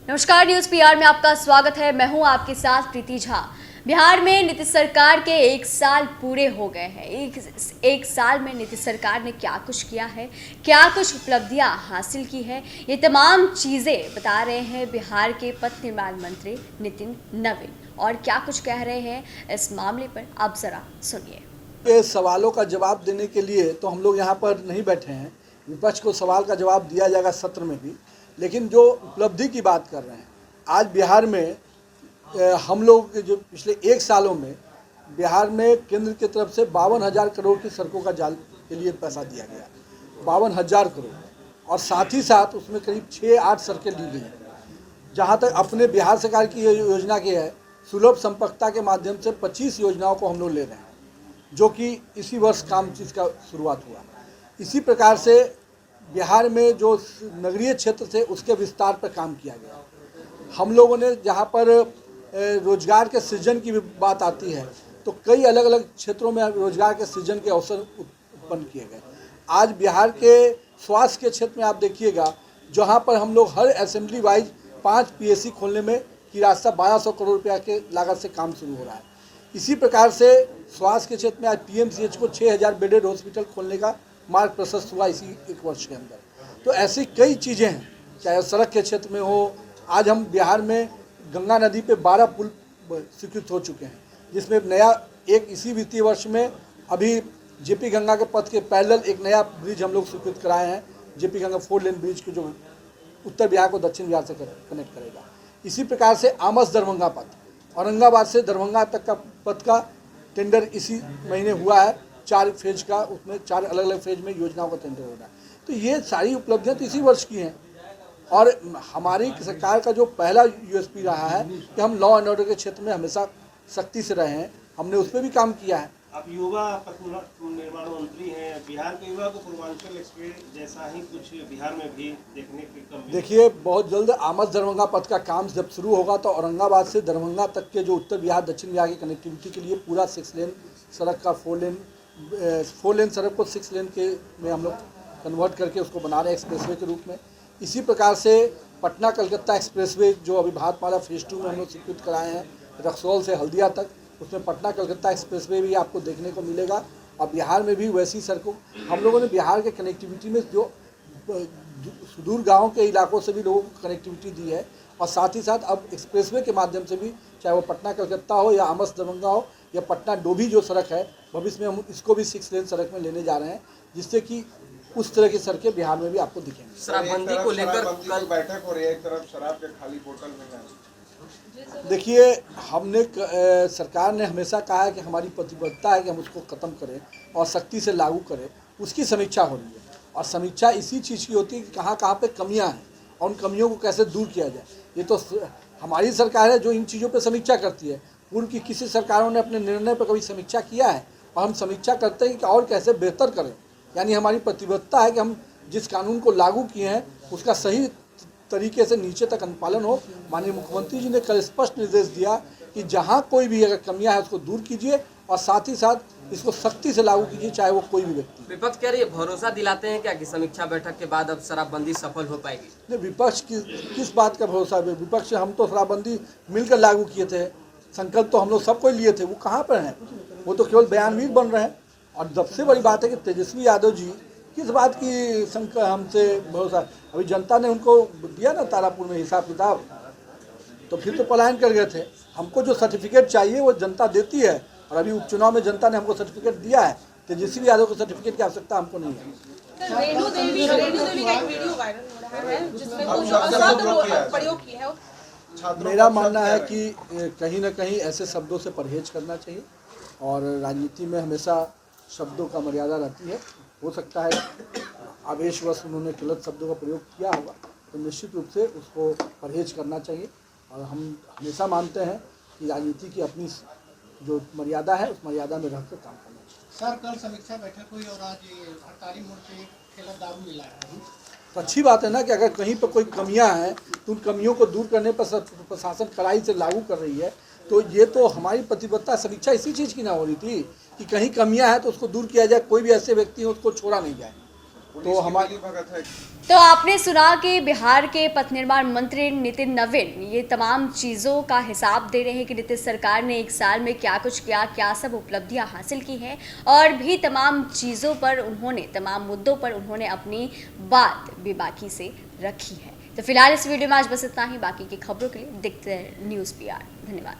नमस्कार, news PR में आपका स्वागत है। मैं हूं आपके साथ प्रीति झा। बिहार में नीतीश सरकार के 1 साल पूरे हो गए हैं। एक साल में नीतीश सरकार ने क्या कुछ किया है, क्या कुछ उपलब्धियां हासिल की है, ये तमाम चीज़ें बता रहे हैं बिहार के पथ निर्माण मंत्री नितिन नवीन। और क्या कुछ कह रहे हैं इस मामले पर आप ज़रा सुनिए। ये सवालों का जवाब देने के लिए तो हम लोग यहाँ पर नहीं बैठे हैं। विपक्ष को सवाल का जवाब दिया जाएगा सत्र में भी, लेकिन जो उपलब्धि की बात कर रहे हैं, आज बिहार में हम लोग जो पिछले 1 सालों में बिहार में केंद्र की तरफ से 52,000 करोड़ की सड़कों का जाल के लिए पैसा दिया गया, 52,000 करोड़, और साथ ही साथ उसमें करीब 6-8 सड़कें ली गई। जहाँ तक अपने बिहार सरकार की ये योजना की है, सुलभ संपर्कता के माध्यम से 25 योजनाओं को हम लोग ले रहे हैं, जो कि इसी वर्ष काम इसका शुरुआत हुआ। इसी प्रकार से बिहार में जो नगरीय क्षेत्र थे उसके विस्तार पर काम किया गया। हम लोगों ने जहाँ पर रोजगार के सृजन की बात आती है तो कई अलग अलग क्षेत्रों में रोजगार के सृजन के अवसर उत्पन्न किए गए। आज बिहार के स्वास्थ्य के क्षेत्र में आप देखिएगा, जहाँ पर हम लोग हर असेंबली वाइज 5 PSC खोलने में की रास्ता 1200 करोड़ रुपया के लागत से काम शुरू हो रहा है। इसी प्रकार से स्वास्थ्य के क्षेत्र में आज PMCH को 6,000 बेडेड हॉस्पिटल खोलने का मार्ग प्रशस्त हुआ इसी 1 वर्ष के अंदर। तो ऐसी कई चीज़ें हैं, चाहे सड़क के क्षेत्र में हो। आज हम बिहार में गंगा नदी पे 12 पुल स्वीकृत हो चुके हैं, जिसमें नया एक इसी वित्तीय वर्ष में अभी JP गंगा के पथ के पैरेलल एक नया ब्रिज हम लोग स्वीकृत कराए हैं, JP गंगा 4 लेन ब्रिज को, जो उत्तर बिहार को दक्षिण बिहार से कनेक्ट करेगा। इसी प्रकार से आमस दरभंगा पथ, औरंगाबाद से दरभंगा तक का पथ का टेंडर इसी महीने हुआ है, 4 फेज का, उसमें 4 अलग अलग फेज में योजनाओं का टेंडर हो रहा है। तो ये सारी उपलब्धियां तो इसी वर्ष की हैं। और हमारी सरकार का जो पहला USP रहा है कि हम लॉ एंड ऑर्डर के क्षेत्र में हमेशा सख्ती से रहे हैं, हमने उस पर भी काम किया है। आप युवा पथ निर्माण मंत्री हैं, बिहार के युवा को पूर्वांचल एक्सप्रेस जैसा ही कुछ बिहार में भी देखने के कम। देखिए, बहुत जल्द आमस दरभंगा पथ का काम जब शुरू होगा तो औरंगाबाद से दरभंगा तक के जो उत्तर बिहार दक्षिण बिहार की कनेक्टिविटी के लिए पूरा 6 लेन सड़क का 4 लेन सड़क को 6 लेन के में हम लोग कन्वर्ट करके उसको बना रहे हैं एक्सप्रेसवे के रूप में। इसी प्रकार से पटना कलकत्ता एक्सप्रेसवे जो अभी भारतमाला फेज 2 में हम लोग स्वीकृत कराए हैं, रक्सौल से हल्दिया तक, उसमें पटना कलकत्ता एक्सप्रेसवे भी आपको देखने को मिलेगा। और बिहार में भी वैसी सड़कों हम लोगों ने बिहार के कनेक्टिविटी में जो सुदूर गाँव के इलाकों से भी लोगों को कनेक्टिविटी दी है, और साथ ही साथ अब एक्सप्रेसवे के माध्यम से भी, चाहे वो पटना कलकत्ता हो या आमस दरभंगा हो या पटना डोभी जो सड़क है, भविष्य में हम इसको भी 6 लेन सड़क में लेने जा रहे हैं, जिससे कि उस तरह की सड़कें बिहार में भी आपको दिखेंगी। शराबबंदी को लेकर कल बैठक हो रही है, एक तरफ शराब के खाली बोतल में। देखिए, हमने सरकार ने हमेशा कहा है कि हमारी प्रतिबद्धता है कि हम उसको ख़त्म करें और सख्ती से लागू करें। उसकी समीक्षा हो रही है, और समीक्षा इसी चीज़ की होती है कि कहाँ कहाँ पे कमियां हैं और उन कमियों को कैसे दूर किया जाए। ये तो हमारी सरकार है जो इन चीज़ों पे समीक्षा करती है। पूर्व की किसी सरकारों ने अपने निर्णय पर कभी समीक्षा किया है? और हम समीक्षा करते हैं कि और कैसे बेहतर करें। यानी हमारी प्रतिबद्धता है कि हम जिस कानून को लागू किए हैं उसका सही तरीके से नीचे तक अनुपालन हो। माननीय मुख्यमंत्री जी ने कल स्पष्ट निर्देश दिया कि जहां कोई भी अगर कमियां है उसको दूर कीजिए, और साथ ही साथ इसको सख्ती से लागू कीजिए, चाहे वो कोई भी व्यक्ति। विपक्ष कह रही है, भरोसा दिलाते हैं क्या कि समीक्षा बैठक के बाद अब शराबबंदी सफल हो पाएगी? नहीं, विपक्ष किस बात का भरोसा है? विपक्ष हम तो शराबबंदी मिलकर लागू किए थे, संकल्प तो हम लोग सबको लिए थे। वो कहाँ पर हैं? वो तो केवल बयानवीर बन रहे हैं। और सबसे बड़ी बात है कि तेजस्वी यादव जी किस बात की हमसे भरोसा? अभी जनता ने उनको दिया ना तारापुर में हिसाब किताब, तो फिर तो पलायन कर गए थे। हमको जो सर्टिफिकेट चाहिए वो जनता देती है, और अभी उपचुनाव में जनता ने हमको सर्टिफिकेट दिया है। तेजस्वी यादव को सर्टिफिकेट की आवश्यकता हमको नहीं है। रेणु देवी का एक वीडियो वायरल हो रहा है जिसमें कुछ अशब्द प्रयोग किए हैं। मेरा मानना है कि कहीं ना कहीं ऐसे शब्दों से परहेज करना चाहिए, और राजनीति में हमेशा शब्दों का मर्यादा रहती है। हो सकता है आवेशवश उन्होंने गलत शब्दों का प्रयोग किया होगा, तो निश्चित रूप से उसको परहेज करना चाहिए। और हम हमेशा मानते हैं कि राजनीति की अपनी जो मर्यादा है उस मर्यादा में रहकर काम करना चाहिए। सर, कल समीक्षा बैठक हुई और आज हड़ताली मोड़ के खिलाफ दारू मिला है, तो अच्छी बात है ना कि अगर कहीं पर कोई कमियां हैं तो उन कमियों को दूर करने पर प्रशासन कड़ाई से लागू कर रही है। तो ये तो हमारी प्रतिबद्धता, समीक्षा इसी चीज़ की ना हो रही थी कि कहीं कमियां हैं तो उसको दूर किया जाए, कोई भी ऐसे व्यक्ति हो उसको छोड़ा नहीं जाए। तो हमारी तो आपने सुना कि बिहार के पथ निर्माण मंत्री नितिन नवीन ये तमाम चीज़ों का हिसाब दे रहे हैं कि नीतीश सरकार ने एक साल में क्या कुछ किया, क्या सब उपलब्धियां हासिल की हैं, और भी तमाम चीज़ों पर उन्होंने, तमाम मुद्दों पर उन्होंने अपनी बात बेबाकी से रखी है। तो फिलहाल इस वीडियो में आज बस इतना ही। बाकी की खबरों के लिए देखते हैं न्यूज़ PR। धन्यवाद।